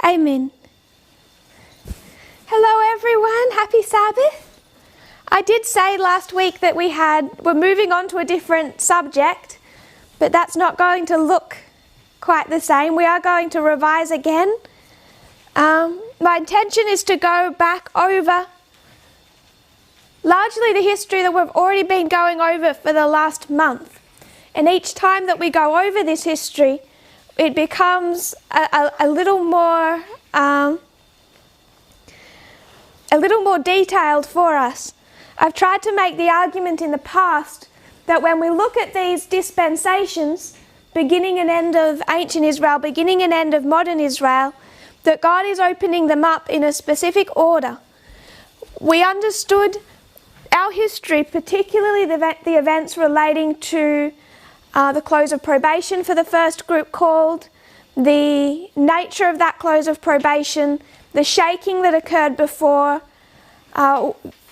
Amen. Hello everyone, happy Sabbath. I did say last week that we're moving on to a different subject, but that's not going to look quite the same. We are going to revise again. My intention is to go back over largely the history that we've already been going over for the last month. And each time that we go over this history, it becomes a little more detailed for us. I've tried to make the argument in the past that when we look at these dispensations, beginning and end of ancient Israel, beginning and end of modern Israel, that God is opening them up in a specific order. We understood our history, particularly the events relating to the close of probation for the first group called, the nature of that close of probation, the shaking that occurred before.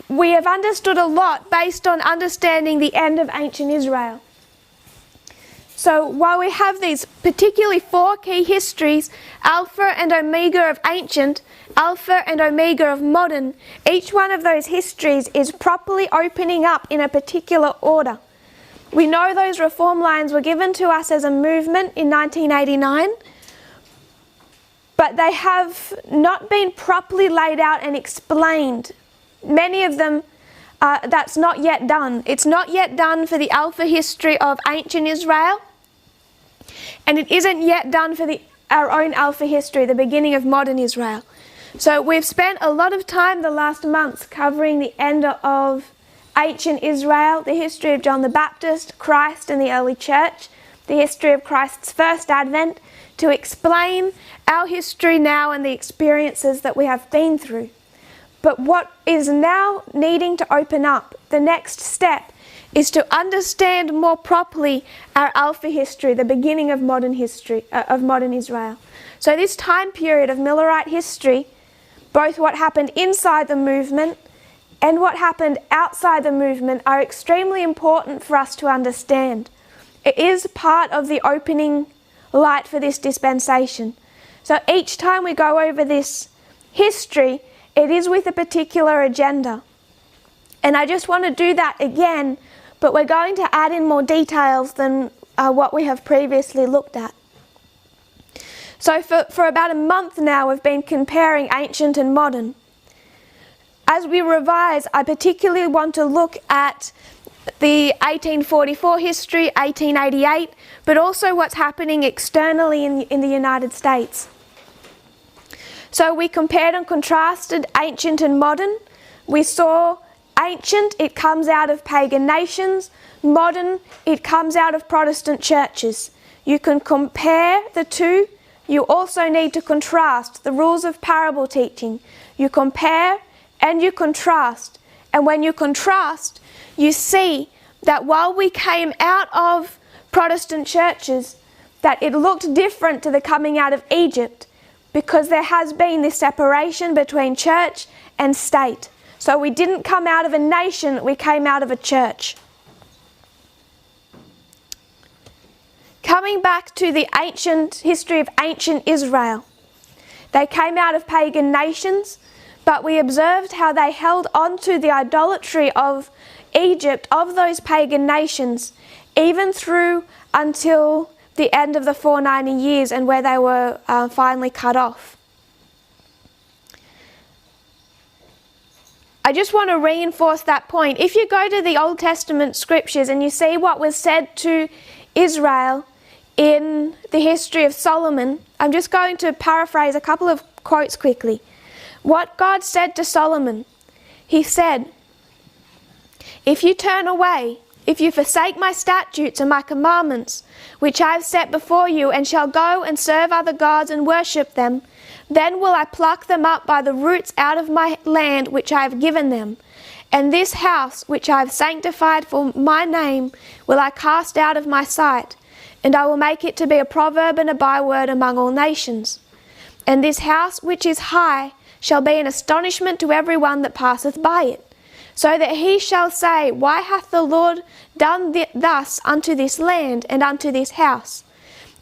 We have understood a lot based on understanding the end of ancient Israel. So while we have these particularly four key histories, Alpha and Omega of ancient, Alpha and Omega of modern, each one of those histories is properly opening up in a particular order. We know those reform lines were given to us as a movement in 1989, but they have not been properly laid out and explained. Many of them, that's not yet done. It's not yet done for the Alpha history of ancient Israel, and it isn't yet done for our own Alpha history, the beginning of modern Israel. So we've spent a lot of time the last months covering the end of ancient Israel, the history of John the Baptist, Christ and the early church, the history of Christ's first advent, to explain our history now and the experiences that we have been through. But what is now needing to open up, the next step, is to understand more properly our Alpha history, the beginning of modern history, of modern Israel. So this time period of Millerite history, both what happened inside the movement and what happened outside the movement, are extremely important for us to understand. It is part of the opening light for this dispensation. So each time we go over this history, it is with a particular agenda. And I just want to do that again, but we're going to add in more details than what we have previously looked at. So for about a month now, we've been comparing ancient and modern. As we revise, I particularly want to look at the 1844 history, 1888, but also what's happening externally in the United States. So we compared and contrasted ancient and modern. We saw ancient, it comes out of pagan nations. Modern, it comes out of Protestant churches. You can compare the two. You also need to contrast the rules of parable teaching. You compare and you contrast. And when you contrast, you see that while we came out of Protestant churches, that it looked different to the coming out of Egypt, because there has been this separation between church and state. So we didn't come out of a nation, we came out of a church. Coming back to the ancient history of ancient Israel, they came out of pagan nations, but we observed how they held on to the idolatry of Egypt, of those pagan nations, even through until the end of the 490 years and where they were finally cut off. I just want to reinforce that point. If you go to the Old Testament scriptures and you see what was said to Israel in the history of Solomon, I'm just going to paraphrase a couple of quotes quickly. What God said to Solomon, he said, "If you turn away, if you forsake my statutes and my commandments, which I have set before you, and shall go and serve other gods and worship them, then will I pluck them up by the roots out of my land which I have given them. And this house which I have sanctified for my name will I cast out of my sight, and I will make it to be a proverb and a byword among all nations. And this house which is high shall be an astonishment to every one that passeth by it. So that he shall say, Why hath the Lord done thus unto this land and unto this house?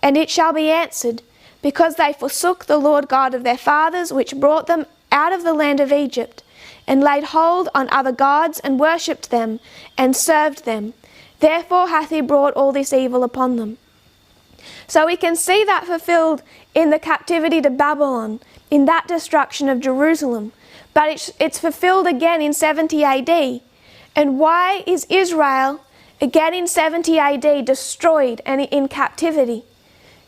And it shall be answered, because they forsook the Lord God of their fathers, which brought them out of the land of Egypt, and laid hold on other gods, and worshipped them, and served them. Therefore hath he brought all this evil upon them. So we can see that fulfilled in the captivity to Babylon, in that destruction of Jerusalem. But it's fulfilled again in 70 AD. And why is Israel again in 70 AD destroyed and in captivity?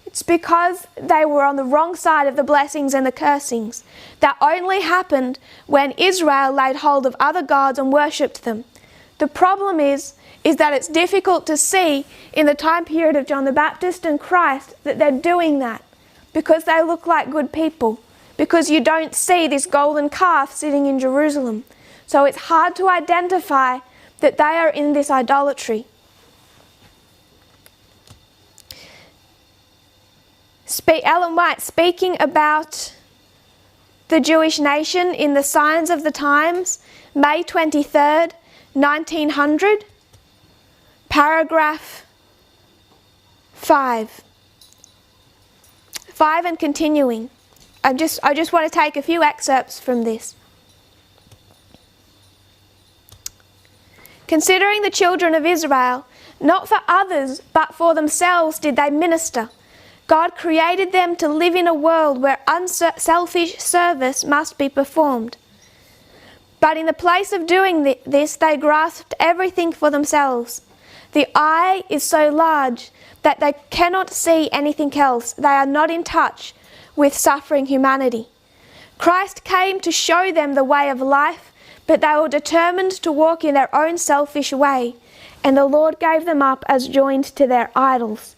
It's because they were on the wrong side of the blessings and the cursings. That only happened when Israel laid hold of other gods and worshipped them. The problem is that it's difficult to see in the time period of John the Baptist and Christ that they're doing that, because they look like good people, because you don't see this golden calf sitting in Jerusalem. So it's hard to identify that they are in this idolatry. Ellen White, speaking about the Jewish nation in the Signs of the Times, May 23rd, 1900, paragraph 5 and continuing. I just want to take a few excerpts from this. Considering the children of Israel, not for others but for themselves did they minister. God created them to live in a world where unselfish service must be performed. But in the place of doing this, they grasped everything for themselves. The eye is so large that they cannot see anything else. They are not in touch with suffering humanity. Christ came to show them the way of life, but they were determined to walk in their own selfish way, and the Lord gave them up as joined to their idols.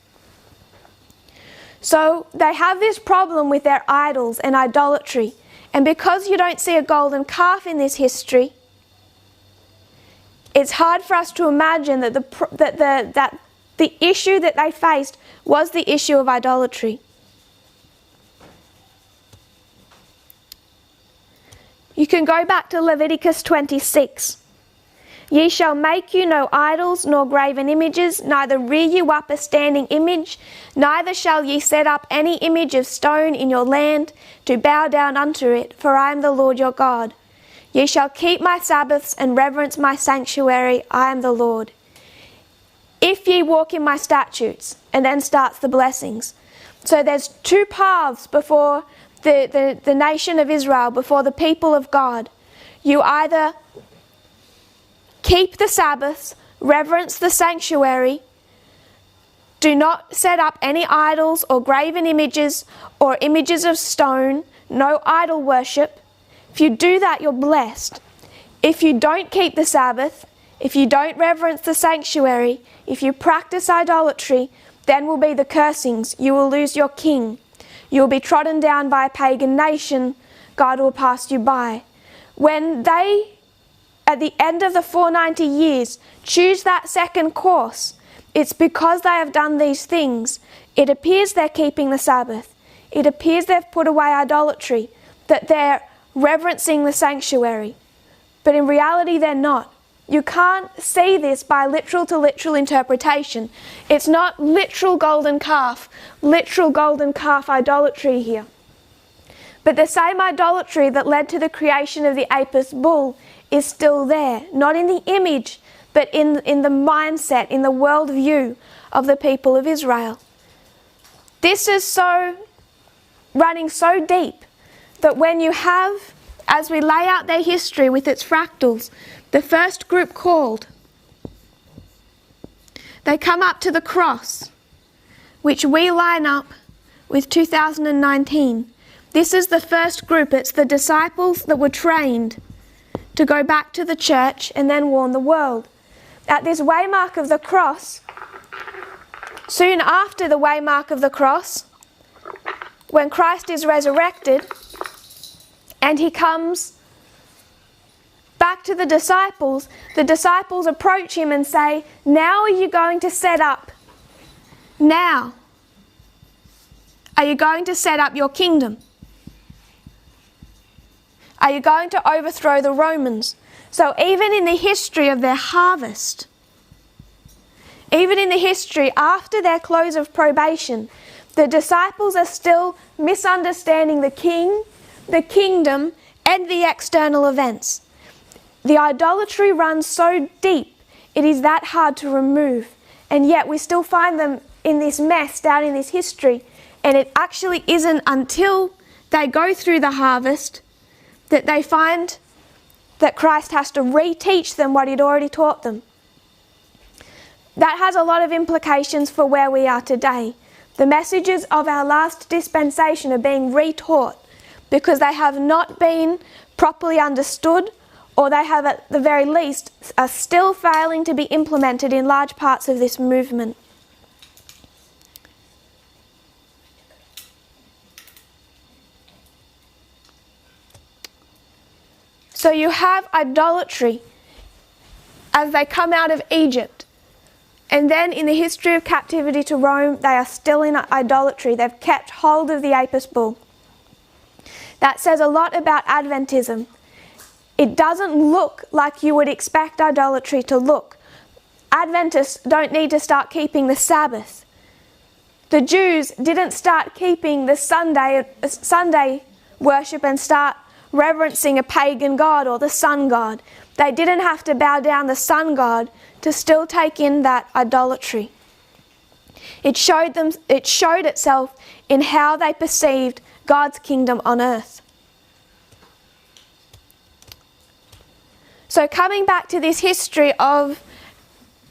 So they have this problem with their idols and idolatry. And because you don't see a golden calf in this history, it's hard for us to imagine that the issue that they faced was the issue of idolatry. You can go back to Leviticus 26. Ye shall make you no idols, nor graven images, neither rear you up a standing image, neither shall ye set up any image of stone in your land, to bow down unto it, for I am the Lord your God. Ye shall keep my Sabbaths, and reverence my sanctuary, I am the Lord. If ye walk in my statutes, and then starts the blessings. So there's two paths before the nation of Israel, before the people of God. You either keep the Sabbaths, reverence the sanctuary, do not set up any idols or graven images or images of stone, no idol worship. If you do that, you're blessed. If you don't keep the Sabbath, if you don't reverence the sanctuary, if you practice idolatry, then will be the cursings. You will lose your king. You will be trodden down by a pagan nation. God will pass you by. When they, at the end of the 490 years, choose that second course, it's because they have done these things. It appears they're keeping the Sabbath. It appears they've put away idolatry, that they're reverencing the sanctuary. But in reality, they're not. You can't see this by literal to literal interpretation. It's not literal golden calf idolatry here. But the same idolatry that led to the creation of the Apis bull is still there, not in the image, but in the mindset, in the worldview of the people of Israel. This is running so deep that when you have, as we lay out their history with its fractals, the first group called, they come up to the cross, which we line up with 2019. This is the first group. It's the disciples that were trained to go back to the church and then warn the world. At this waymark of the cross, soon after the waymark of the cross, when Christ is resurrected and he comes back to the disciples approach him and say, now are you going to set up? Now, are you going to set up your kingdom? Are you going to overthrow the Romans? So even in the history of their harvest, even in the history after their close of probation, The disciples are still misunderstanding the king, the kingdom, and the external events. The idolatry runs so deep, it is that hard to remove. And yet we still find them in this mess down in this history. And it actually isn't until they go through the harvest that they find that Christ has to reteach them what he'd already taught them. That has a lot of implications for where we are today. The messages of our last dispensation are being retaught because they have not been properly understood, or they have at the very least are still failing to be implemented in large parts of this movement. So you have idolatry as they come out of Egypt. And then in the history of captivity to Rome, they are still in idolatry. They've kept hold of the Apis bull. That says a lot about Adventism. It doesn't look like you would expect idolatry to look. Adventists don't need to start keeping the Sabbath. The Jews didn't start keeping the Sunday worship and start reverencing a pagan god or the sun god. They didn't have to bow down the sun god to still take in that idolatry. It showed itself in how they perceived God's kingdom on earth. So coming back to this history of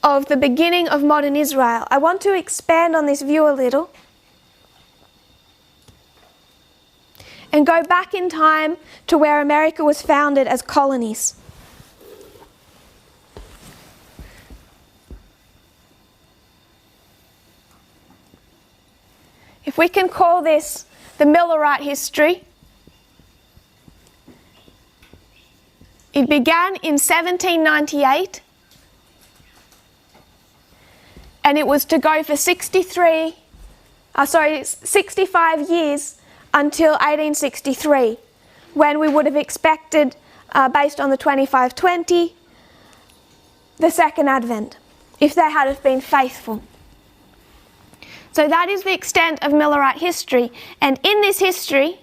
the beginning of modern Israel, I want to expand on this view a little and go back in time to where America was founded as colonies. If we can call this the Millerite history, it began in 1798 and it was to go for 65 years until 1863, when we would have expected, based on the 2520, the second Advent, if they had have been faithful. So that is the extent of Millerite history. And in this history,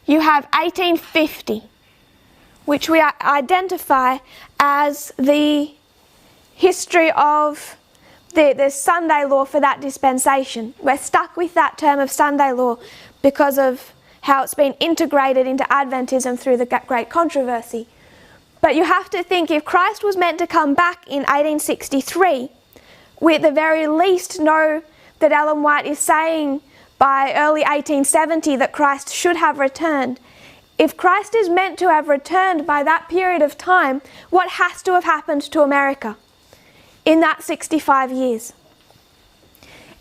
you have 1850, which we identify as the history of the Sunday law for that dispensation. We're stuck with that term of Sunday law because of how it's been integrated into Adventism through the Great Controversy. But you have to think, if Christ was meant to come back in 1863, we at the very least know that Ellen White is saying by early 1870 that Christ should have returned. If Christ is meant to have returned by that period of time, what has to have happened to America in that 65 years?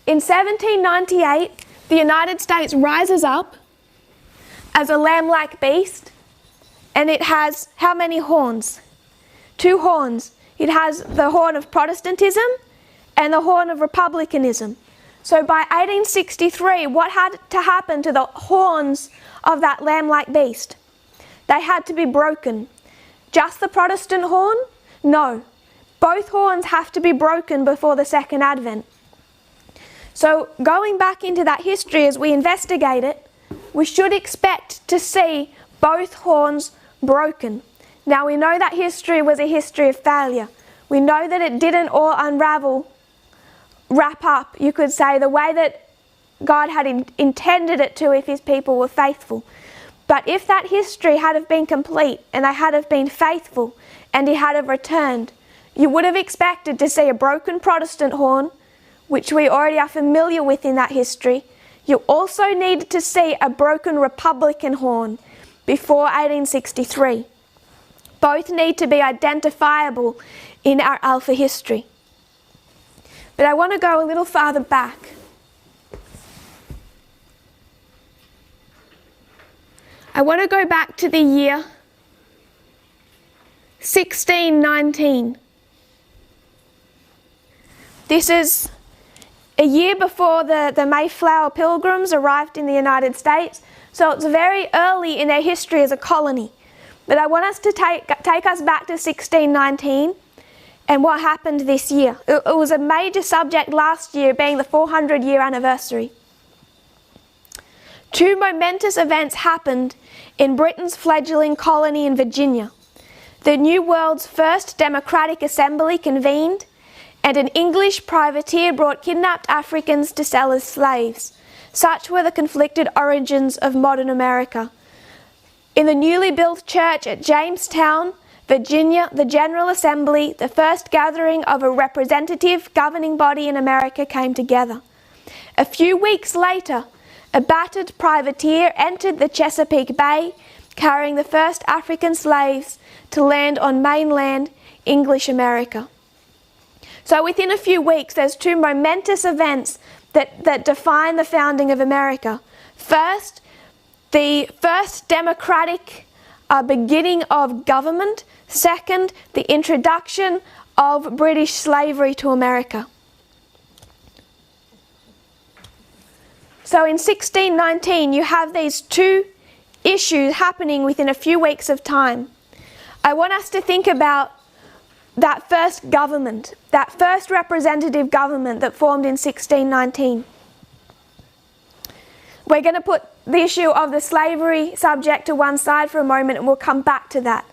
In 1798, the United States rises up as a lamb-like beast, and it has how many horns? 2 horns. It has the horn of Protestantism and the horn of republicanism. So by 1863, what had to happen to the horns of that lamb-like beast? They had to be broken. Just the Protestant horn? No. Both horns have to be broken before the second Advent. So going back into that history as we investigate it, we should expect to see both horns broken. Now we know that history was a history of failure. We know that it didn't all wrap up, you could say, the way that God had intended it to if his people were faithful. But if that history had have been complete and they had have been faithful and he had have returned, you would have expected to see a broken Protestant horn, which we already are familiar with in that history. You also needed to see a broken Republican horn before 1863. Both need to be identifiable in our Alpha history. But I want to go a little farther back. I want to go back to the year 1619. This is a year before the Mayflower Pilgrims arrived in the United States, so it's very early in their history as a colony. But I want us to take us back to 1619 and what happened this year. It was a major subject last year, being the 400-year anniversary. Two momentous events happened in Britain's fledgling colony in Virginia. The New World's first democratic assembly convened, and an English privateer brought kidnapped Africans to sell as slaves. Such were the conflicted origins of modern America. In the newly built church at Jamestown, Virginia, the General Assembly, the first gathering of a representative governing body in America, came together. A few weeks later, a battered privateer entered the Chesapeake Bay, carrying the first African slaves to land on mainland English America. So within a few weeks, there's two momentous events that define the founding of America. First, the first democratic beginning of government. Second, the introduction of British slavery to America. So in 1619, you have these two issues happening within a few weeks of time. I want us to think about that first government, that first representative government that formed in 1619. We're going to put the issue of the slavery subject to one side for a moment, and we'll come back to that.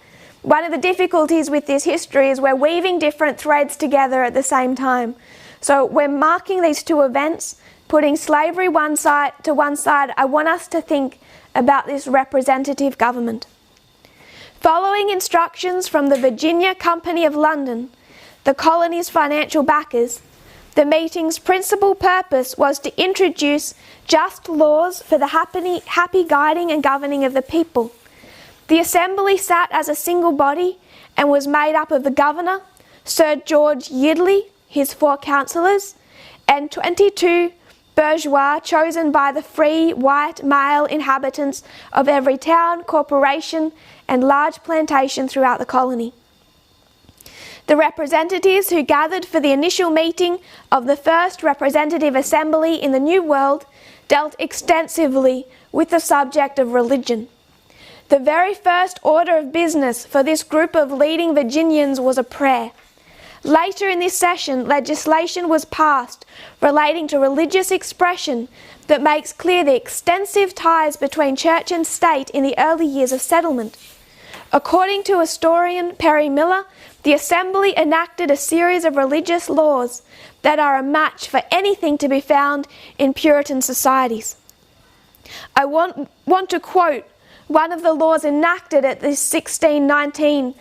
One of the difficulties with this history is we're weaving different threads together at the same time. So we're marking these two events, putting slavery to one side. I want us to think about this representative government. Following instructions from the Virginia Company of London, the colony's financial backers, the meeting's principal purpose was to introduce just laws for the happy guiding and governing of the people. The assembly sat as a single body and was made up of the governor, Sir George Yeardley, his 4 councillors, and 22 bourgeois chosen by the free white male inhabitants of every town, corporation, and large plantation throughout the colony. The representatives who gathered for the initial meeting of the first representative assembly in the New World dealt extensively with the subject of religion. The very first order of business for this group of leading Virginians was a prayer. Later in this session, legislation was passed relating to religious expression that makes clear the extensive ties between church and state in the early years of settlement. According to historian Perry Miller, the Assembly enacted a series of religious laws that are a match for anything to be found in Puritan societies. I want to quote one of the laws enacted at this 1619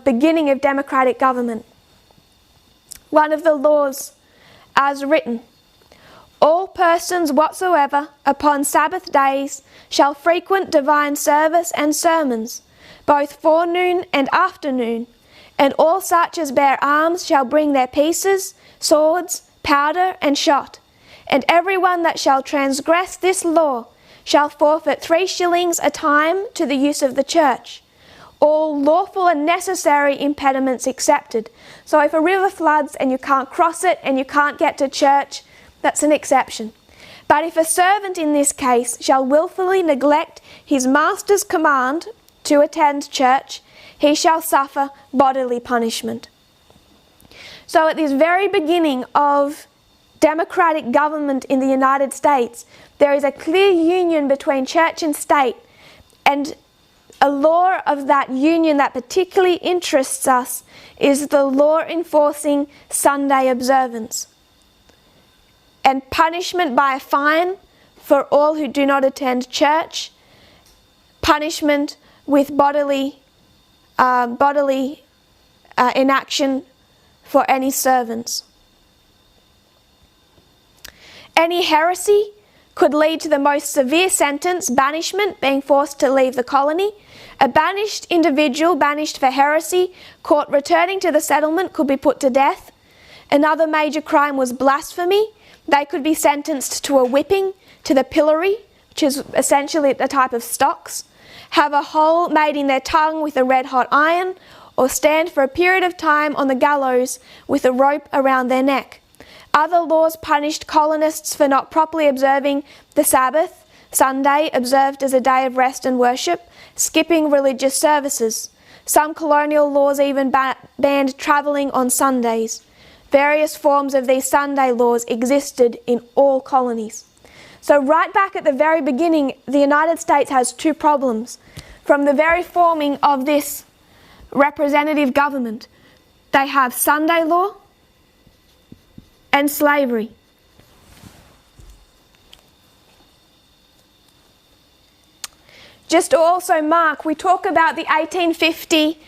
beginning of democratic government. One of the laws as written: all persons whatsoever upon Sabbath days shall frequent divine service and sermons, both forenoon and afternoon, and all such as bear arms shall bring their pieces, swords, powder, and shot, and every one that shall transgress this law shall forfeit 3 shillings a time to the use of the church, all lawful and necessary impediments excepted. So if a river floods and you can't cross it and you can't get to church, that's an exception. But if a servant in this case shall wilfully neglect his master's command to attend church, he shall suffer bodily punishment. So at this very beginning of democratic government in the United States, there is a clear union between church and state, and a law of that union that particularly interests us is the law enforcing Sunday observance, and punishment by a fine for all who do not attend church, punishment with bodily inaction for any servants. Any heresy could lead to the most severe sentence, banishment, being forced to leave the colony. A banished individual, banished for heresy, caught returning to the settlement, could be put to death. Another major crime was blasphemy. They could be sentenced to a whipping, to the pillory, which is essentially a type of stocks, have a hole made in their tongue with a red-hot iron, or stand for a period of time on the gallows with a rope around their neck. Other laws punished colonists for not properly observing the Sabbath, Sunday observed as a day of rest and worship, skipping religious services. Some colonial laws even banned travelling on Sundays. Various forms of these Sunday laws existed in all colonies. So right back at the very beginning, the United States has two problems. From the very forming of this representative government, they have Sunday law and slavery. Just to also mark, we talk about the 1850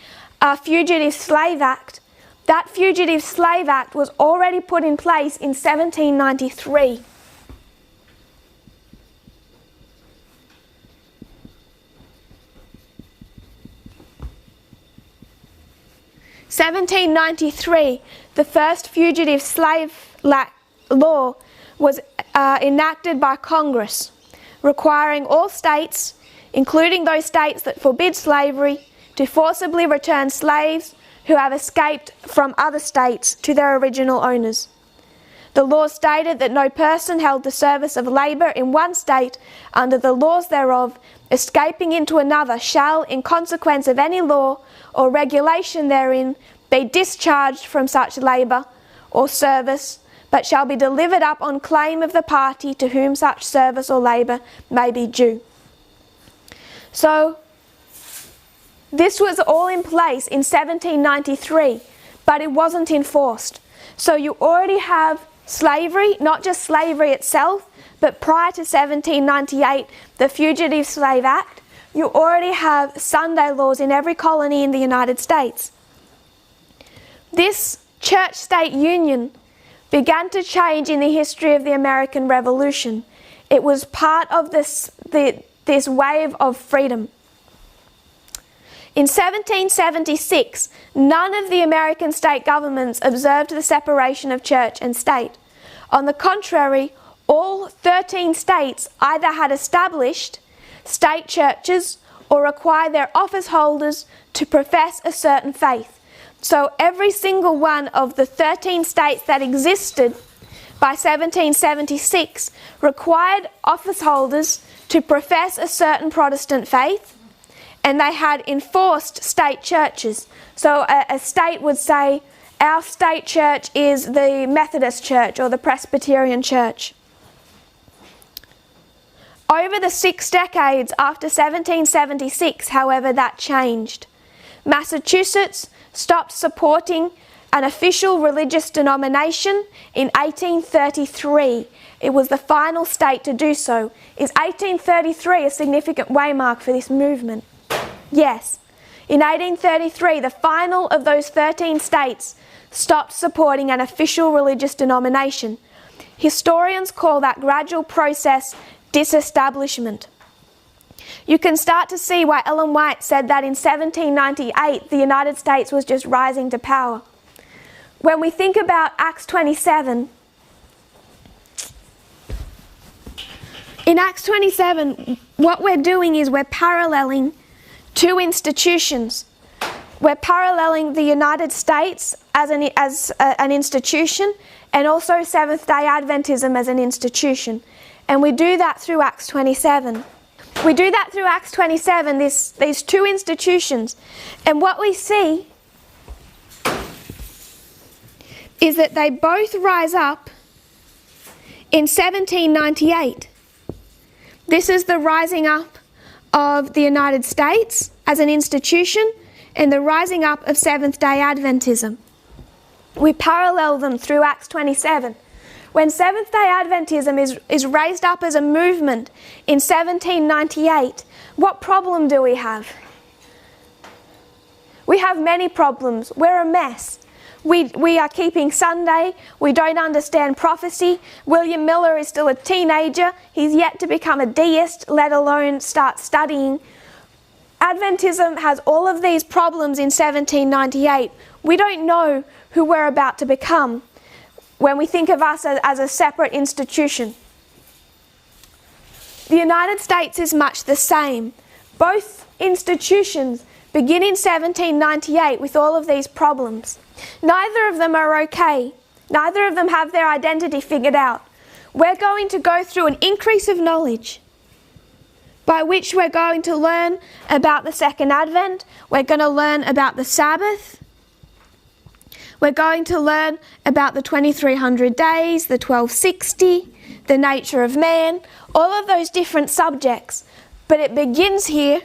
Fugitive Slave Act. That Fugitive Slave Act was already put in place in 1793. 1793, the first fugitive slave law was enacted by Congress, requiring all states, including those states that forbid slavery, to forcibly return slaves who have escaped from other states to their original owners. The law stated that no person held the service of labour in one state under the laws thereof, escaping into another, shall, in consequence of any law or regulation therein, be discharged from such labour or service, but shall be delivered up on claim of the party to whom such service or labour may be due. So, this was all in place in 1793, but it wasn't enforced. So you already have slavery, not just slavery itself, but prior to 1798, the Fugitive Slave Act, you already have Sunday laws in every colony in the United States. This church-state union began to change in the history of the American Revolution. It was part of this wave of freedom. In 1776, none of the American state governments observed the separation of church and state. On the contrary, all 13 states either had established state churches or required their office holders to profess a certain faith. So every single one of the 13 states that existed by 1776 required office holders to profess a certain Protestant faith, and they had enforced state churches. So a state would say, our state church is the Methodist Church or the Presbyterian Church. Over the 6 decades after 1776, however, that changed. Massachusetts stopped supporting an official religious denomination in 1833. It was the final state to do so. Is 1833 a significant waymark for this movement? Yes. In 1833, the final of those 13 states stopped supporting an official religious denomination. Historians call that gradual process disestablishment. You can start to see why Ellen White said that in 1798 the United States was just rising to power. When we think about Acts 27, in Acts 27, what we're doing is we're paralleling two institutions. We're paralleling the United States as an institution, and also Seventh-day Adventism as an institution. And we do that through Acts 27. We do that through Acts 27, these two institutions. And what we see is that they both rise up in 1798. This is the rising up of the United States as an institution and the rising up of Seventh-day Adventism. We parallel them through Acts 27. When Seventh-day Adventism is raised up as a movement in 1798, what problem do we have? We have many problems. We're a mess. We are keeping Sunday. We don't understand prophecy. William Miller is still a teenager. He's yet to become a deist, let alone start studying. Adventism has all of these problems in 1798. We don't know who we're about to become when we think of us as a separate institution. The United States is much the same. Both institutions begin in 1798 with all of these problems. Neither of them are okay. Neither of them have their identity figured out. We're going to go through an increase of knowledge by which we're going to learn about the Second Advent. We're going to learn about the Sabbath. We're going to learn about the 2300 days, the 1260, the nature of man, all of those different subjects. But it begins here.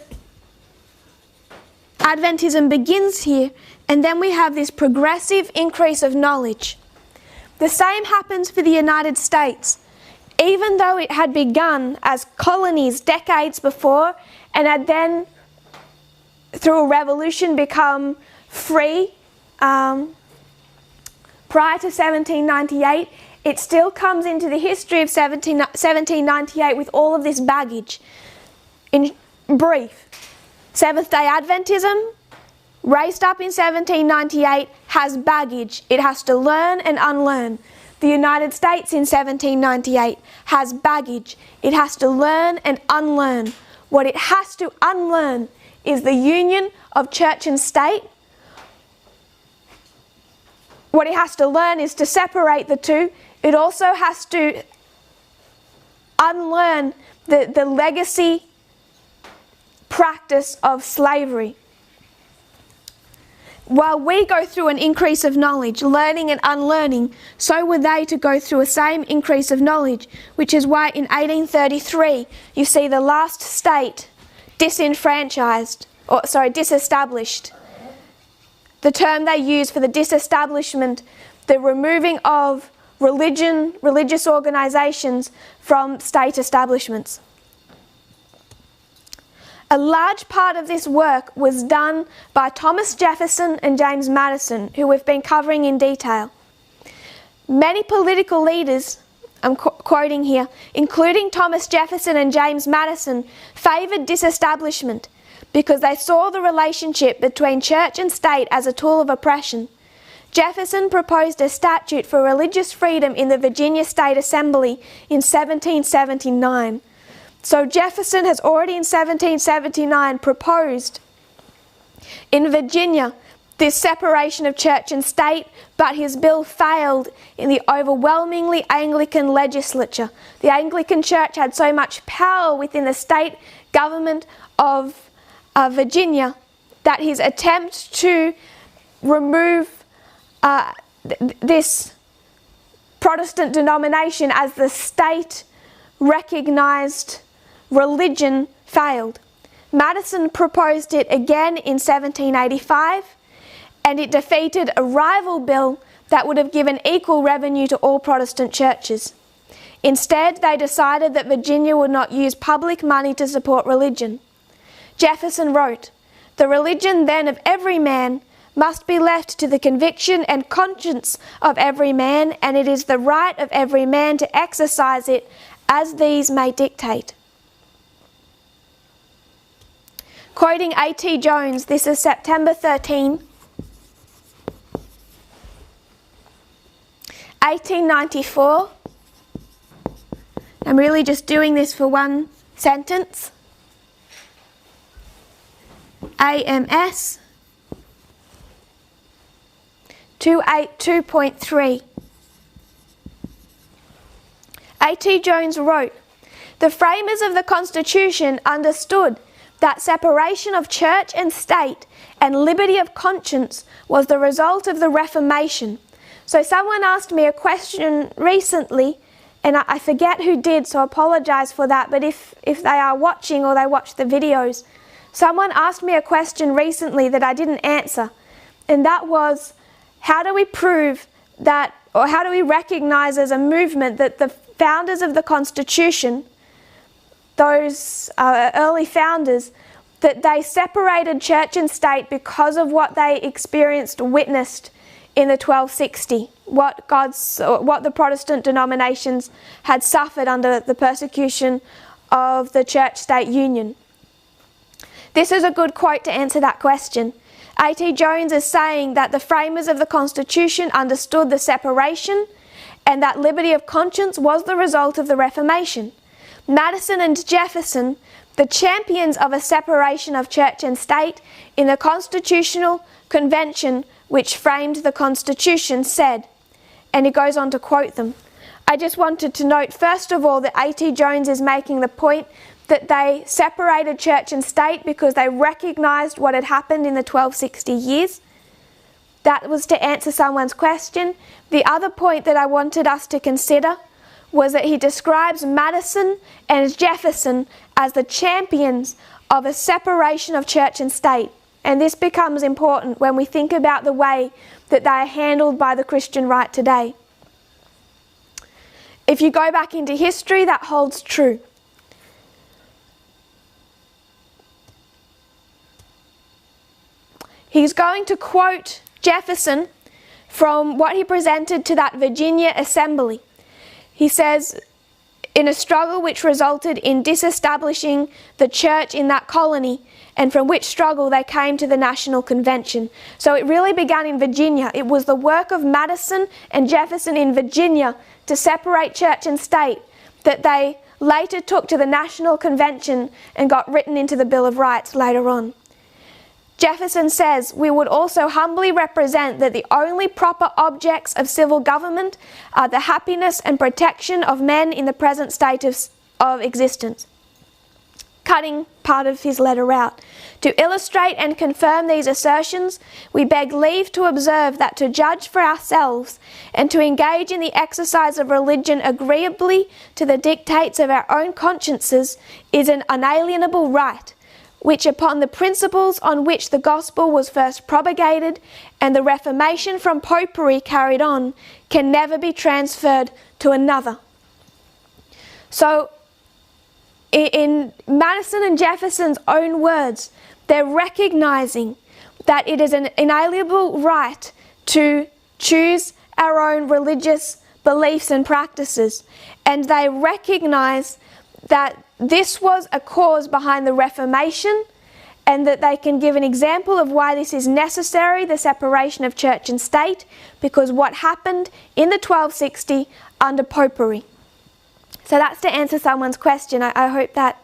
Adventism begins here, and then we have this progressive increase of knowledge. The same happens for the United States. Even though it had begun as colonies decades before and had then, through a revolution, become free prior to 1798, it still comes into the history of 1798 with all of this baggage. In brief, Seventh-day Adventism, raised up in 1798, has baggage. It has to learn and unlearn. The United States in 1798 has baggage. It has to learn and unlearn. What it has to unlearn is the union of church and state. What it has to learn is to separate the two. It also has to unlearn the legacy practice of slavery. While we go through an increase of knowledge, learning and unlearning, so were they to go through a same increase of knowledge, which is why in 1833 you see the last state disestablished. The term they use for the disestablishment, the removing of religious organisations from state establishments. A large part of this work was done by Thomas Jefferson and James Madison, who we've been covering in detail. Many political leaders, I'm quoting here, including Thomas Jefferson and James Madison, favoured disestablishment because they saw the relationship between church and state as a tool of oppression. Jefferson proposed a statute for religious freedom in the Virginia State Assembly in 1779. So Jefferson has already in 1779 proposed in Virginia this separation of church and state, but his bill failed in the overwhelmingly Anglican legislature. The Anglican Church had so much power within the state government of Virginia that his attempt to remove this Protestant denomination as the state recognised religion failed. Madison proposed it again in 1785, and it defeated a rival bill that would have given equal revenue to all Protestant churches. Instead, they decided that Virginia would not use public money to support religion. Jefferson wrote, "The religion then of every man must be left to the conviction and conscience of every man, and it is the right of every man to exercise it as these may dictate." Quoting A.T. Jones, this is September 13, 1894. I'm really just doing this for one sentence. AMS 282.3. A.T. Jones wrote, "The framers of the Constitution understood that separation of church and state and liberty of conscience was the result of the Reformation." So someone asked me a question recently, and I forget who did, so I apologise for that, but if they are watching or they watch the videos, someone asked me a question recently that I didn't answer, and that was, how do we prove that, or how do we recognise as a movement that the founders of the Constitution, those early founders, that they separated church and state because of what they witnessed in the 1260, what the Protestant denominations had suffered under the persecution of the church-state union. This is a good quote to answer that question. A.T. Jones is saying that the framers of the Constitution understood the separation and that liberty of conscience was the result of the Reformation. Madison and Jefferson, the champions of a separation of church and state in the Constitutional Convention which framed the Constitution, said, and he goes on to quote them. I just wanted to note first of all that A.T. Jones is making the point that they separated church and state because they recognised what had happened in the 1260 years. That was to answer someone's question. The other point that I wanted us to consider was that he describes Madison and Jefferson as the champions of a separation of church and state. And this becomes important when we think about the way that they are handled by the Christian right today. If you go back into history, that holds true. He's going to quote Jefferson from what he presented to that Virginia assembly. He says, in a struggle which resulted in disestablishing the church in that colony, and from which struggle they came to the National Convention. So it really began in Virginia. It was the work of Madison and Jefferson in Virginia to separate church and state that they later took to the National Convention and got written into the Bill of Rights later on. Jefferson says, "We would also humbly represent that the only proper objects of civil government are the happiness and protection of men in the present state of existence." Cutting part of his letter out. To illustrate and confirm these assertions, we beg leave to observe that to judge for ourselves and to engage in the exercise of religion agreeably to the dictates of our own consciences is an unalienable right, which upon the principles on which the gospel was first propagated and the Reformation from popery carried on, can never be transferred to another. So, in Madison and Jefferson's own words, they're recognizing that it is an inalienable right to choose our own religious beliefs and practices. And they recognize that this was a cause behind the Reformation, and that they can give an example of why this is necessary, the separation of church and state, because what happened in the 1260 under popery. So that's to answer someone's question. I hope that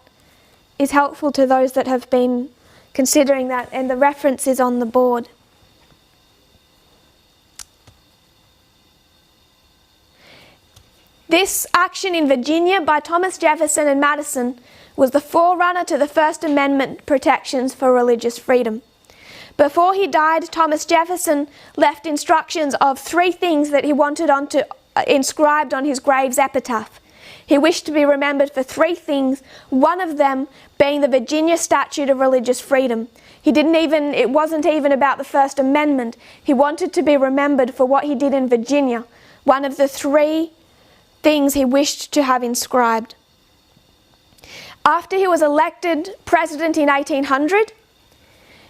is helpful to those that have been considering that, and the reference is on the board. This action in Virginia by Thomas Jefferson and Madison was the forerunner to the First Amendment protections for religious freedom. Before he died, Thomas Jefferson left instructions of 3 things that he wanted inscribed on his grave's epitaph. He wished to be remembered for 3 things, one of them being the Virginia Statute of Religious Freedom. It wasn't even about the First Amendment. He wanted to be remembered for what he did in Virginia, one of the 3 things he wished to have inscribed. After he was elected president in 1800,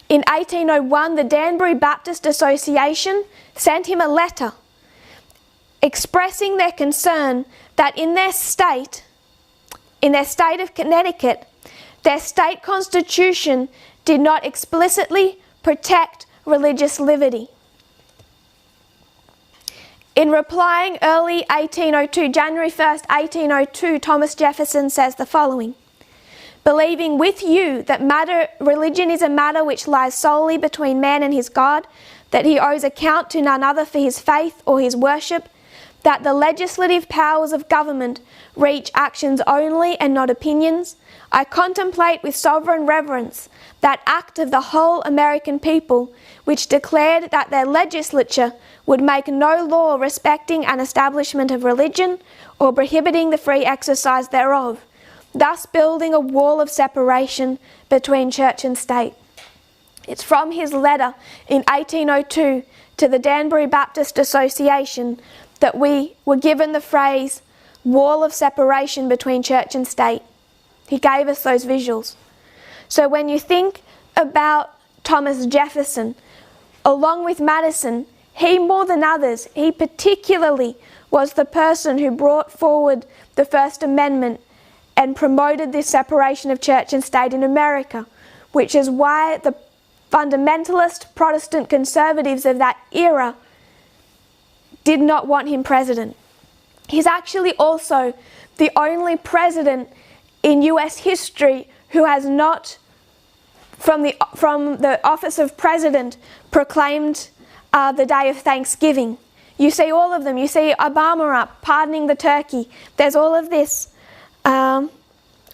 in 1801, the Danbury Baptist Association sent him a letter expressing their concern that in their state of Connecticut, their state constitution did not explicitly protect religious liberty. In replying early 1802, January 1st, 1802, Thomas Jefferson says the following: "Believing with you that religion is a matter which lies solely between man and his God, that he owes account to none other for his faith or his worship, that the legislative powers of government reach actions only and not opinions, I contemplate with sovereign reverence that act of the whole American people which declared that their legislature would make no law respecting an establishment of religion or prohibiting the free exercise thereof, thus building a wall of separation between church and state." It's from his letter in 1802 to the Danbury Baptist Association that we were given the phrase wall of separation between church and state. He gave us those visuals. So when you think about Thomas Jefferson, along with Madison, he more than others, he particularly was the person who brought forward the First Amendment and promoted this separation of church and state in America, which is why the fundamentalist Protestant conservatives of that era did not want him president. He's actually also the only president in US history who has not, from the office of president, proclaimed the day of Thanksgiving. You see all of them. You see Obama up, pardoning the turkey. There's all of this, all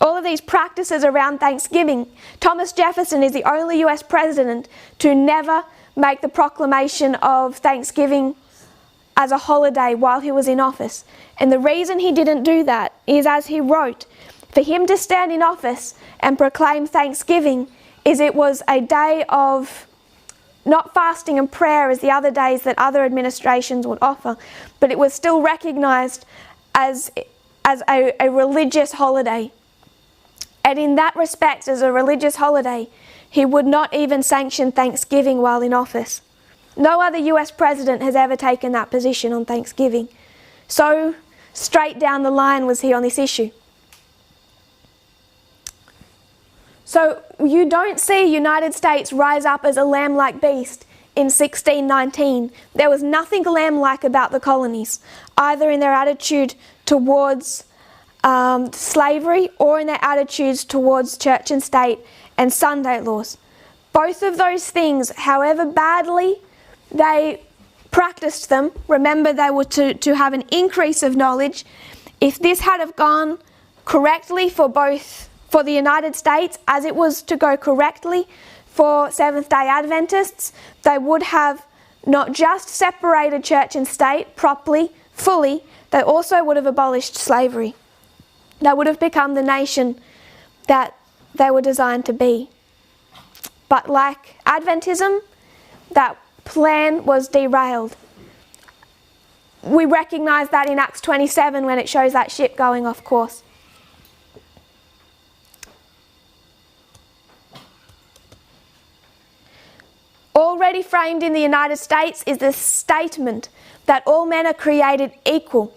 of these practices around Thanksgiving. Thomas Jefferson is the only US president to never make the proclamation of Thanksgiving as a holiday while he was in office. And the reason he didn't do that is, as he wrote, for him to stand in office and proclaim Thanksgiving is it was a day of not fasting and prayer as the other days that other administrations would offer, but it was still recognised as a religious holiday. And in that respect, as a religious holiday, he would not even sanction Thanksgiving while in office. No other US president has ever taken that position on Thanksgiving. So straight down the line was he on this issue. So you don't see United States rise up as a lamb-like beast in 1619. There was nothing lamb-like about the colonies, either in their attitude towards slavery or in their attitudes towards church and state and Sunday laws. Both of those things, however badly they practiced them, remember they were to have an increase of knowledge. If this had have gone correctly for the United States, as it was to go correctly for Seventh-day Adventists, they would have not just separated church and state properly, fully, they also would have abolished slavery. They would have become the nation that they were designed to be. But like Adventism, that plan was derailed. We recognise that in Acts 27 when it shows that ship going off course. Already framed in the United States is the statement that all men are created equal.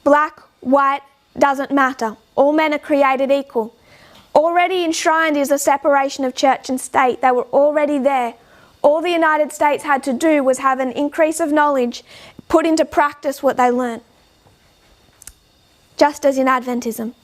Black, white, doesn't matter. All men are created equal. Already enshrined is the separation of church and state. They were already there. All the United States had to do was have an increase of knowledge, put into practice what they learnt. Just as in Adventism.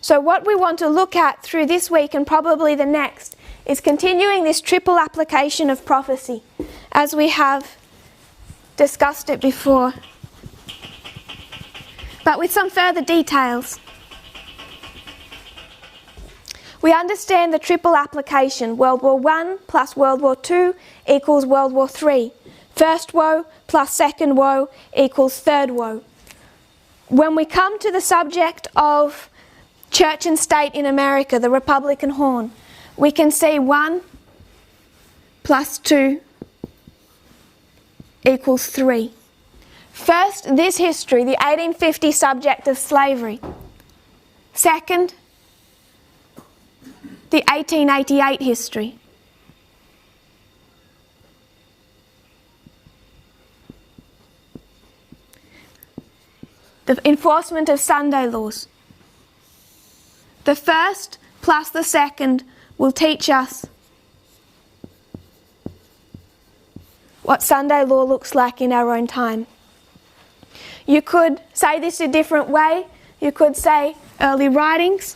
So what we want to look at through this week and probably the next is continuing this triple application of prophecy, as we have discussed it before, but with some further details. We understand the triple application. World War I plus World War II equals World War III. First woe plus second woe equals third woe. When we come to the subject of church and state in America, the Republican horn, we can see 1 plus 2 equals 3. First, this history, the 1850 subject of slavery. Second, the 1888 history. The enforcement of Sunday laws. The first plus the second will teach us what Sunday law looks like in our own time. You could say this a different way. You could say early writings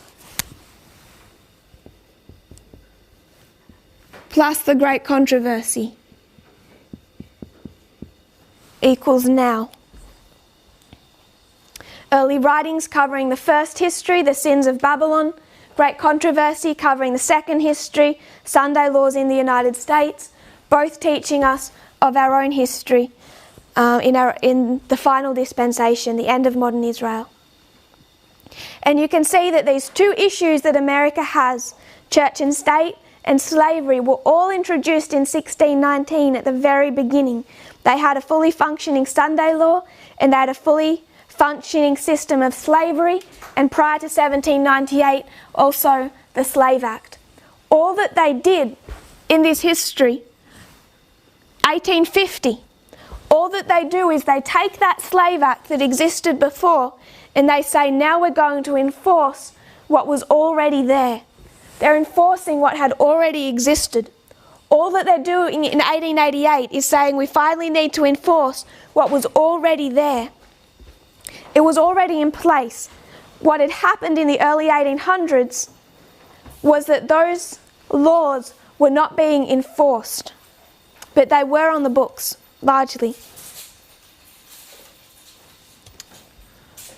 plus the great controversy equals now. Early writings covering the first history, the sins of Babylon. Great controversy covering the second history, Sunday laws in the United States. Both teaching us of our own history in the final dispensation, the end of modern Israel. And you can see that these two issues that America has, church and state and slavery, were all introduced in 1619 at the very beginning. They had a fully functioning Sunday law and they had a fully functioning system of slavery, and prior to 1798 also the Slave Act. All that they did in this history, 1850, all that they do is they take that Slave Act that existed before and they say, now we're going to enforce what was already there. They're enforcing what had already existed. All that they're doing in 1888 is saying we finally need to enforce what was already there. It was already in place. What had happened in the early 1800s was that those laws were not being enforced, but they were on the books, largely.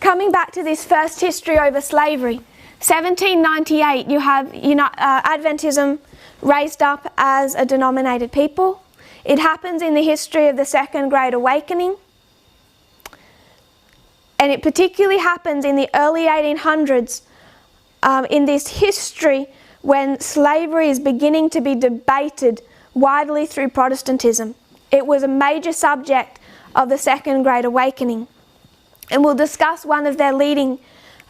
Coming back to this first history over slavery, 1798, you have Adventism raised up as a denominated people. It happens in the history of the Second Great Awakening. And it particularly happens in the early 1800s, in this history when slavery is beginning to be debated widely through Protestantism. It was a major subject of the Second Great Awakening. And we'll discuss one of their leading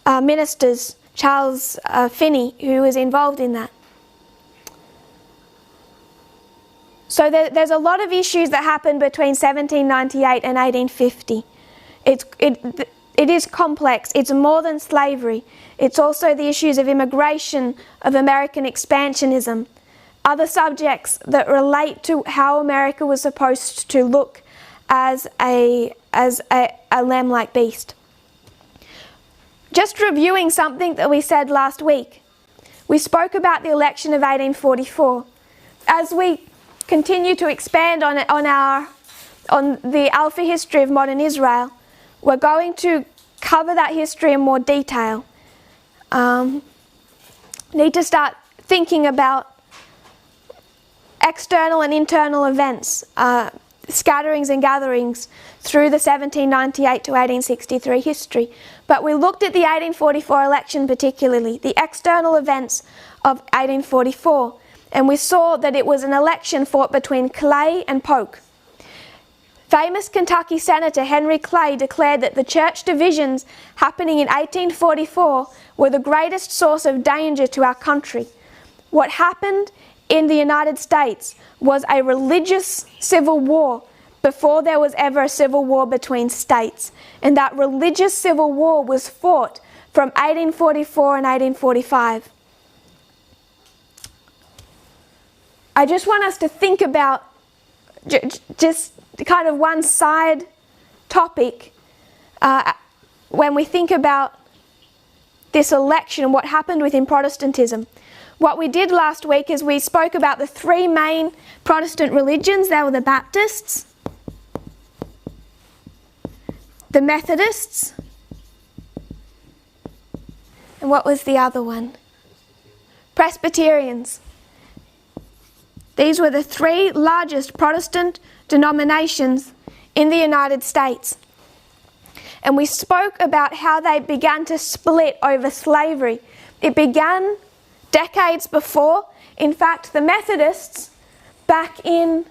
ministers, Charles Finney, who was involved in that. So there's a lot of issues that happened between 1798 and 1850. It is complex. It's more than slavery. It's also the issues of immigration, of American expansionism, other subjects that relate to how America was supposed to look as a lamb-like beast. Just reviewing something that we said last week. We spoke about the election of 1844. As we continue to expand on the Alpha history of modern Israel, we're going to cover that history in more detail. Need to start thinking about external and internal events, scatterings and gatherings through the 1798 to 1863 history. But we looked at the 1844 election particularly, the external events of 1844, and we saw that it was an election fought between Clay and Polk. Famous Kentucky Senator Henry Clay declared that the church divisions happening in 1844 were the greatest source of danger to our country. What happened in the United States was a religious civil war before there was ever a civil war between states. And that religious civil war was fought from 1844 and 1845. I just want us to think about just kind of one side topic when we think about this election and what happened within Protestantism. What we did last week is we spoke about the three main Protestant religions. They were the Baptists, the Methodists, and what was the other one? Presbyterians. These were the three largest Protestant denominations in the United States. And we spoke about how they began to split over slavery. It began decades before. In fact, the Methodists, back in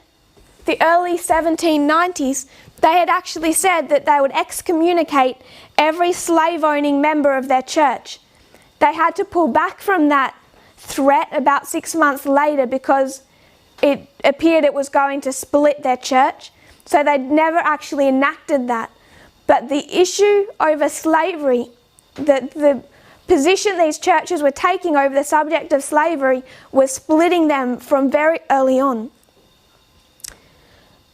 the early 1790s, they had actually said that they would excommunicate every slave-owning member of their church. They had to pull back from that threat about 6 months later because it appeared it was going to split their church. So they never actually enacted that. But the issue over slavery, the position these churches were taking over the subject of slavery was splitting them from very early on.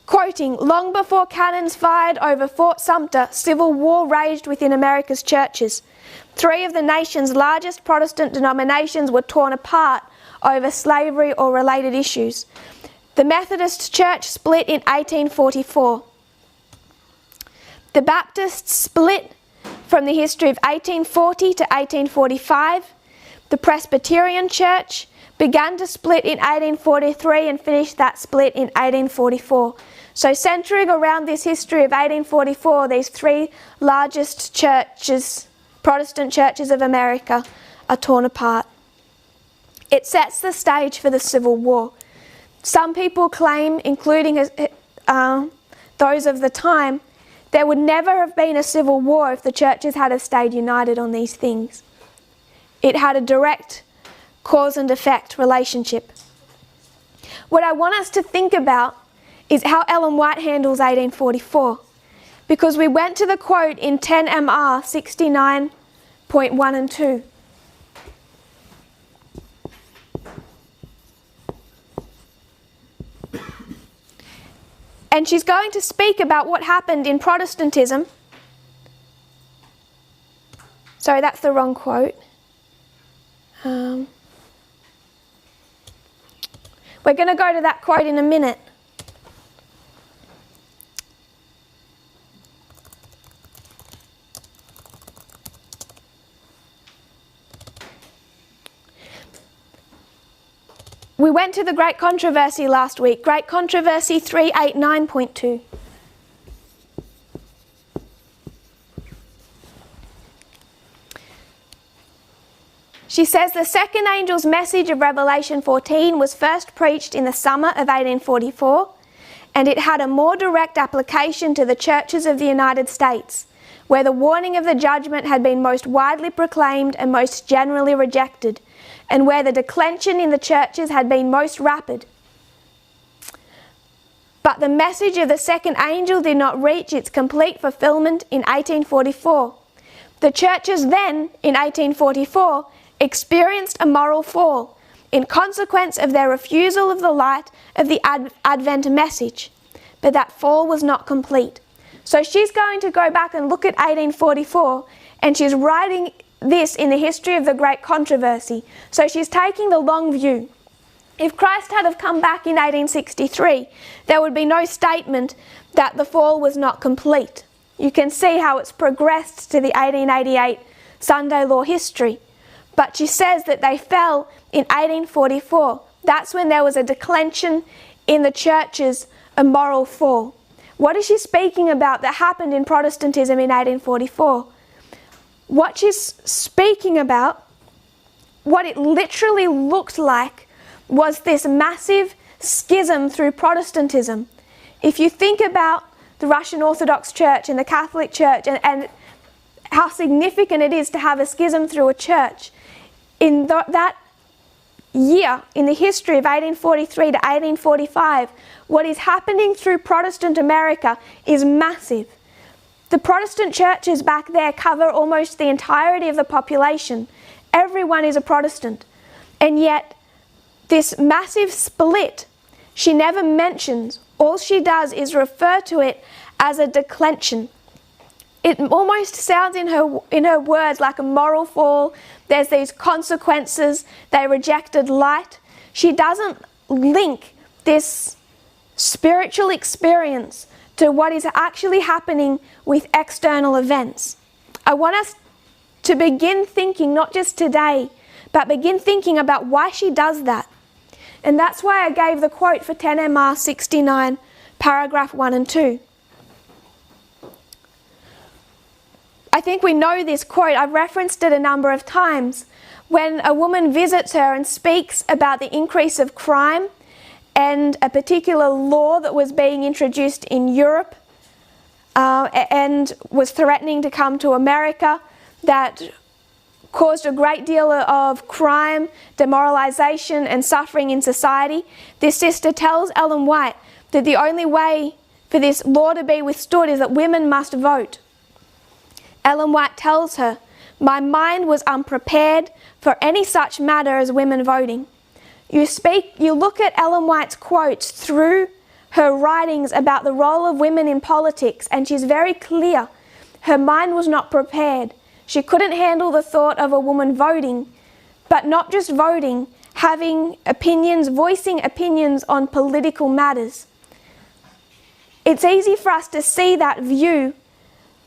Quoting, "Long before cannons fired over Fort Sumter, civil war raged within America's churches. Three of the nation's largest Protestant denominations were torn apart over slavery or related issues. The Methodist Church split in 1844. The Baptists split from the history of 1840 to 1845. The Presbyterian Church began to split in 1843 and finished that split in 1844. So centering around this history of 1844, these three largest churches, Protestant churches of America, are torn apart. It sets the stage for the Civil War. Some people claim, including those of the time, there would never have been a civil war if the churches had have stayed united on these things. It had a direct cause and effect relationship. What I want us to think about is how Ellen White handles 1844, because we went to the quote in 10 MR 69.1 and 2. And she's going to speak about what happened in Protestantism. Sorry, that's the wrong quote. We're going to go to that quote in a minute. We went to the Great Controversy last week, Great Controversy 389.2. She says the second angel's message of Revelation 14 was first preached in the summer of 1844, and it had a more direct application to the churches of the United States, where the warning of the judgment had been most widely proclaimed and most generally rejected, and where the declension in the churches had been most rapid. But the message of the second angel did not reach its complete fulfillment in 1844. The churches then, in 1844, experienced a moral fall in consequence of their refusal of the light of the Advent message. But that fall was not complete. So she's going to go back and look at 1844, and she's writing this in the history of the Great Controversy. So she's taking the long view. If Christ had have come back in 1863, there would be no statement that the fall was not complete. You can see how it's progressed to the 1888 Sunday law history. But she says that they fell in 1844. That's when there was a declension in the churches, a moral fall. What is she speaking about that happened in Protestantism in 1844? What she's speaking about, what it literally looked like, was this massive schism through Protestantism. If you think about the Russian Orthodox Church and the Catholic Church and how significant it is to have a schism through a church, in that year, in the history of 1843 to 1845, what is happening through Protestant America is massive. The Protestant churches back there cover almost the entirety of the population. Everyone is a Protestant. And yet, this massive split, she never mentions. All she does is refer to it as a declension. It almost sounds in her words like a moral fall. There's these consequences. They rejected light. She doesn't link this spiritual experience to what is actually happening with external events. I want us to begin thinking, not just today, but begin thinking about why she does that. And that's why I gave the quote for 10 MR 69, paragraph 1 and 2. I think we know this quote. I've referenced it a number of times. When a woman visits her and speaks about the increase of crime and a particular law that was being introduced in Europe and was threatening to come to America, that caused a great deal of crime, demoralization and suffering in society, this sister tells Ellen White that the only way for this law to be withstood is that women must vote. Ellen White tells her, "My mind was unprepared for any such matter as women voting." You look at Ellen White's quotes through her writings about the role of women in politics, and she's very clear. Her mind was not prepared. She couldn't handle the thought of a woman voting, but not just voting, having opinions, voicing opinions on political matters. It's easy for us to see that view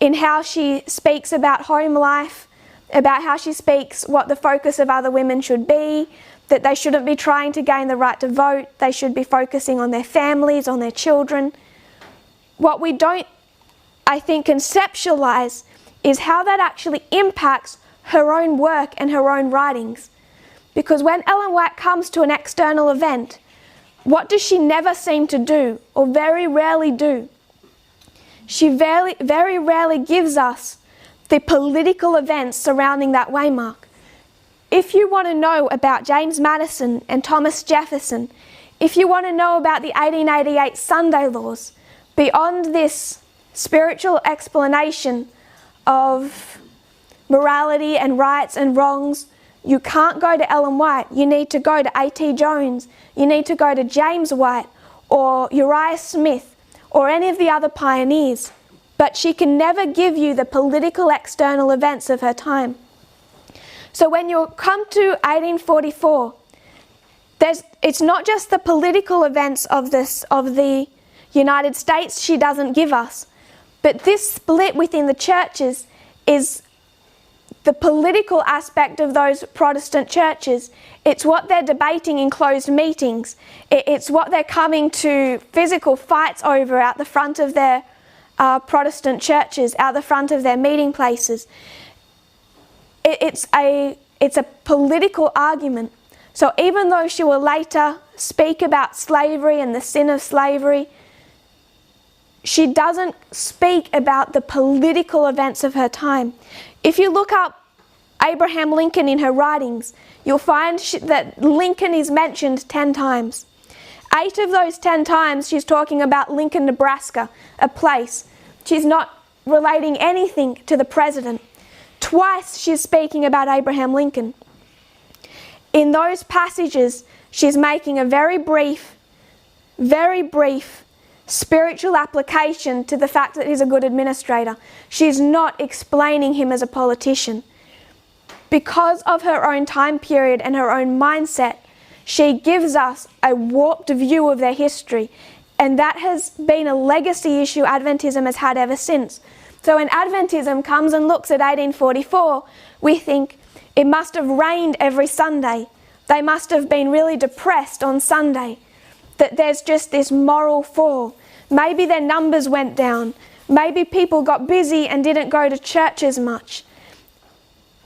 in how she speaks about home life, about how she speaks what the focus of other women should be, that they shouldn't be trying to gain the right to vote, they should be focusing on their families, on their children. What we don't, I think, conceptualize is how that actually impacts her own work and her own writings. Because when Ellen White comes to an external event, what does she never seem to do, or very rarely do? She very rarely gives us the political events surrounding that waymark. If you want to know about James Madison and Thomas Jefferson, if you want to know about the 1888 Sunday laws, beyond this spiritual explanation of morality and rights and wrongs, you can't go to Ellen White. You need to go to A.T. Jones. You need to go to James White or Uriah Smith or any of the other pioneers. But she can never give you the political external events of her time. So when you come to 1844, it's not just the political events of the United States she doesn't give us, but this split within the churches is the political aspect of those Protestant churches. It's what they're debating in closed meetings. It's what they're coming to physical fights over out the front of their Protestant churches, out the front of their meeting places. It's a political argument. So even though she will later speak about slavery and the sin of slavery, she doesn't speak about the political events of her time. If you look up Abraham Lincoln in her writings, you'll find that Lincoln is mentioned 10 times. 8 of those 10 times she's talking about Lincoln, Nebraska, a place. She's not relating anything to the president. Twice she's speaking about Abraham Lincoln. In those passages, she's making a very brief spiritual application to the fact that he's a good administrator. She's not explaining him as a politician. Because of her own time period and her own mindset, she gives us a warped view of their history. And that has been a legacy issue Adventism has had ever since. So when Adventism comes and looks at 1844, we think it must have rained every Sunday. They must have been really depressed on Sunday. That there's just this moral fall. Maybe their numbers went down. Maybe people got busy and didn't go to church as much.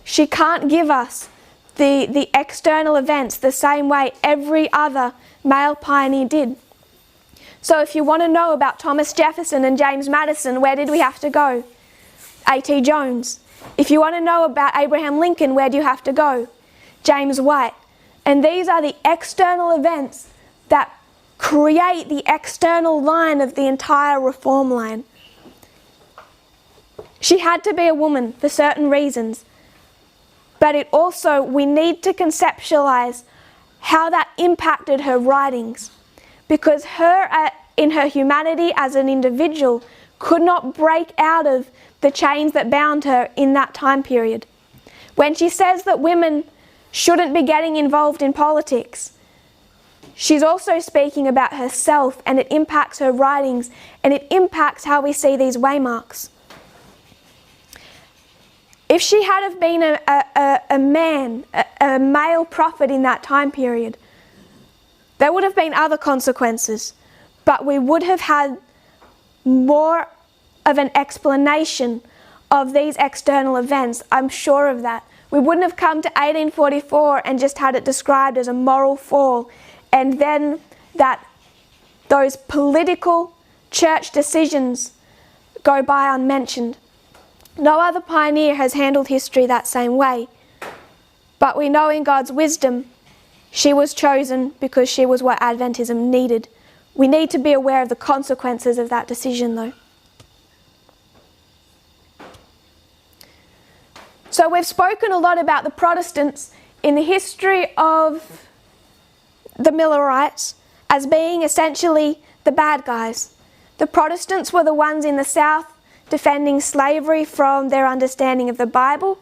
She can't give us the external events the same way every other male pioneer did. So if you want to know about Thomas Jefferson and James Madison, where did we have to go? A.T. Jones. If you want to know about Abraham Lincoln, where do you have to go? James White. And these are the external events that create the external line of the entire reform line. She had to be a woman for certain reasons, but it also, we need to conceptualize how that impacted her writings, because in her humanity as an individual could not break out of the chains that bound her in that time period. When she says that women shouldn't be getting involved in politics, she's also speaking about herself, and it impacts her writings, and it impacts how we see these waymarks. If she had have been a male prophet in that time period, there would have been other consequences, but we would have had more of an explanation of these external events. I'm sure of that. We wouldn't have come to 1844 and just had it described as a moral fall, and then that those political church decisions go by unmentioned. No other pioneer has handled history that same way. But we know in God's wisdom, she was chosen because she was what Adventism needed. We need to be aware of the consequences of that decision, though. So we've spoken a lot about the Protestants in the history of the Millerites as being essentially the bad guys. The Protestants were the ones in the South defending slavery from their understanding of the Bible.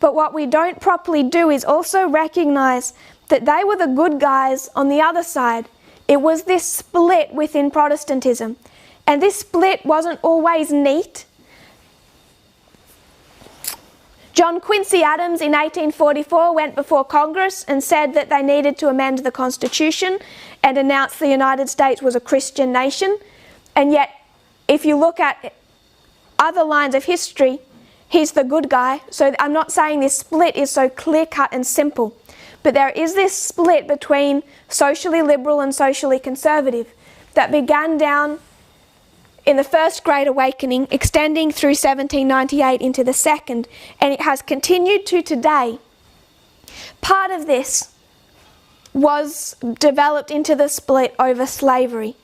But what we don't properly do is also recognize that they were the good guys on the other side. It was this split within Protestantism. And this split wasn't always neat. John Quincy Adams in 1844 went before Congress and said that they needed to amend the Constitution and announced the United States was a Christian nation. And yet, if you look at other lines of history, he's the good guy. So I'm not saying this split is so clear-cut and simple, but there is this split between socially liberal and socially conservative that began down in the First Great Awakening, extending through 1798 into the Second, and it has continued to today. Part of this was developed into the split over slavery.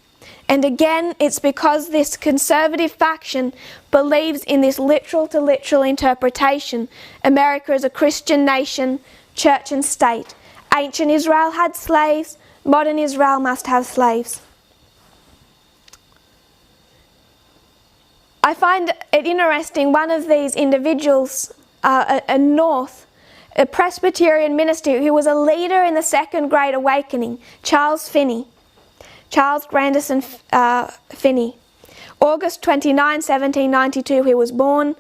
And again, it's because this conservative faction believes in this literal-to-literal interpretation. America is a Christian nation, church and state. Ancient Israel had slaves, modern Israel must have slaves. I find it interesting, one of these individuals, a Presbyterian minister who was a leader in the Second Great Awakening, Charles Grandison Finney. August 29, 1792 he was born,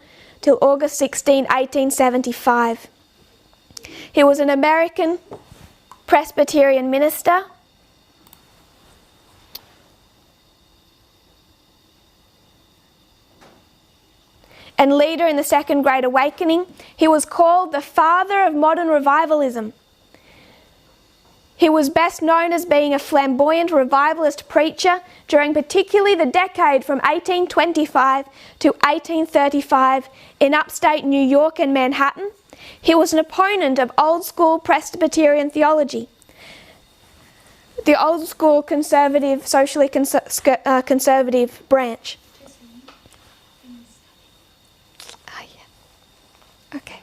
till August 16, 1875. He was an American Presbyterian minister and leader in the Second Great Awakening. He was called the father of modern revivalism. He was best known as being a flamboyant revivalist preacher during particularly the decade from 1825 to 1835 in upstate New York and Manhattan. He was an opponent of old school Presbyterian theology, the old school conservative, socially conservative branch. Okay.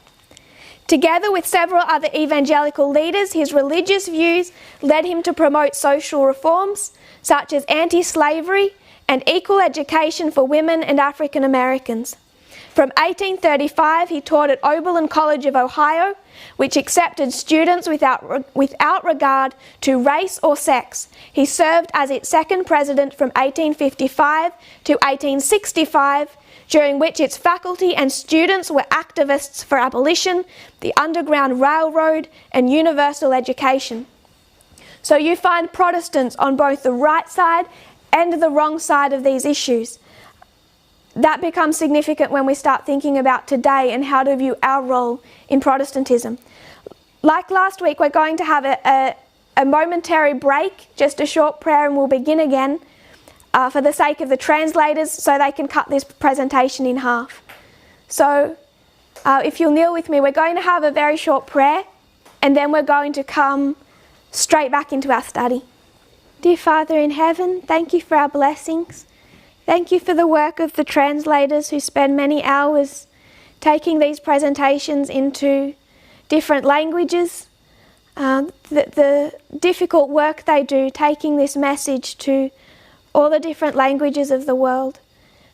Together with several other evangelical leaders, his religious views led him to promote social reforms such as anti-slavery and equal education for women and African Americans. From 1835, he taught at Oberlin College of Ohio, which accepted students without regard to race or sex. He served as its second president from 1855 to 1865, during which its faculty and students were activists for abolition, the Underground Railroad, and universal education. So you find Protestants on both the right side and the wrong side of these issues. That becomes significant when we start thinking about today and how to view our role in Protestantism. Like last week, we're going to have a momentary break, just a short prayer, and we'll begin again. For the sake of the translators, so they can cut this presentation in half. So if you'll kneel with me, we're going to have a very short prayer, and then we're going to come straight back into our study. Dear Father in heaven, thank you for our blessings. Thank you for the work of the translators who spend many hours taking these presentations into different languages. The difficult work they do, taking this message to all the different languages of the world.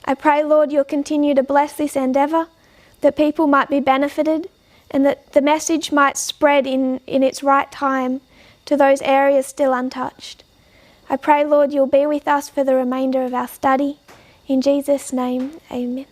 I pray, Lord, you'll continue to bless this endeavour, that people might be benefited, and that the message might spread in its right time to those areas still untouched. I pray, Lord, you'll be with us for the remainder of our study. In Jesus' name, amen.